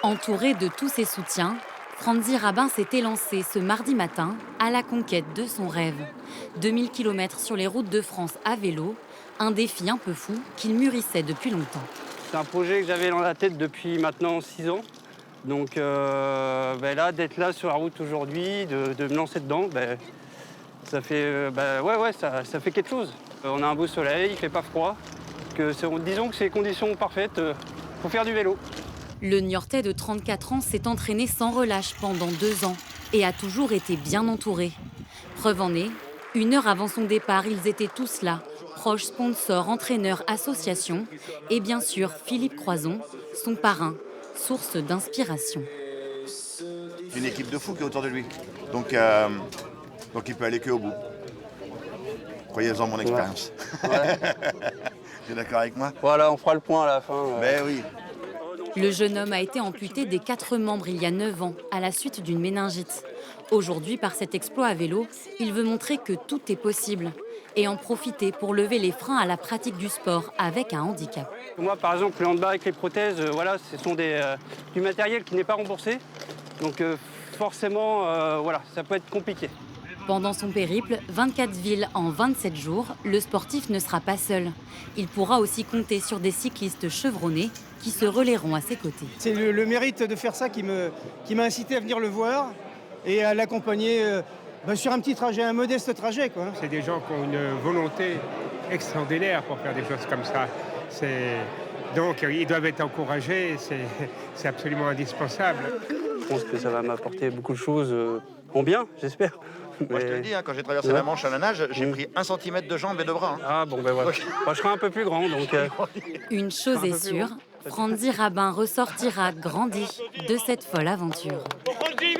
Entouré de tous ses soutiens, Franzi Rabin s'est élancé ce mardi matin à la conquête de son rêve. 2000 km sur les routes de France à vélo, un défi un peu fou qu'il mûrissait depuis longtemps. C'est un projet que j'avais dans la tête depuis maintenant 6 ans. Donc là, d'être là sur la route aujourd'hui, de me lancer dedans, ça fait, ça fait quelque chose. On a un beau soleil, il ne fait pas froid. Disons que c'est les conditions parfaites pour faire du vélo. Le Niortais de 34 ans s'est entraîné sans relâche pendant 2 ans et a toujours été bien entouré. Preuve en est, 1 heure avant son départ, ils étaient tous là, proches, sponsors, entraîneurs, associations et bien sûr Philippe Croison, son parrain, source d'inspiration. Une équipe de fous qui est autour de lui, donc il peut aller qu'au bout. Croyez-en mon expérience. Ouais. Tu es d'accord avec moi? Voilà, on fera le point à la fin. Ben oui. Le jeune homme a été amputé des 4 membres il y a 9 ans à la suite d'une méningite. Aujourd'hui, par cet exploit à vélo, il veut montrer que tout est possible et en profiter pour lever les freins à la pratique du sport avec un handicap. Moi, par exemple, le handball avec les prothèses, ce sont du matériel qui n'est pas remboursé. Donc forcément, ça peut être compliqué. Pendant son périple, 24 villes en 27 jours, le sportif ne sera pas seul. Il pourra aussi compter sur des cyclistes chevronnés qui se relayeront à ses côtés. C'est le mérite de faire ça qui m'a incité à venir le voir et à l'accompagner sur un petit trajet, un modeste trajet, quoi. C'est des gens qui ont une volonté extraordinaire pour faire des choses comme ça. Donc ils doivent être encouragés, c'est absolument indispensable. Je pense que ça va m'apporter beaucoup de choses en bien, j'espère. Moi je te le dis, quand j'ai traversé la Manche à la nage, j'ai pris 1 centimètre de jambes et de bras. Ah bon, voilà. Moi, je serai un peu plus grand, donc... Une chose est sûre, Franzi Rabin ressortira grandi de cette folle aventure. Franzi,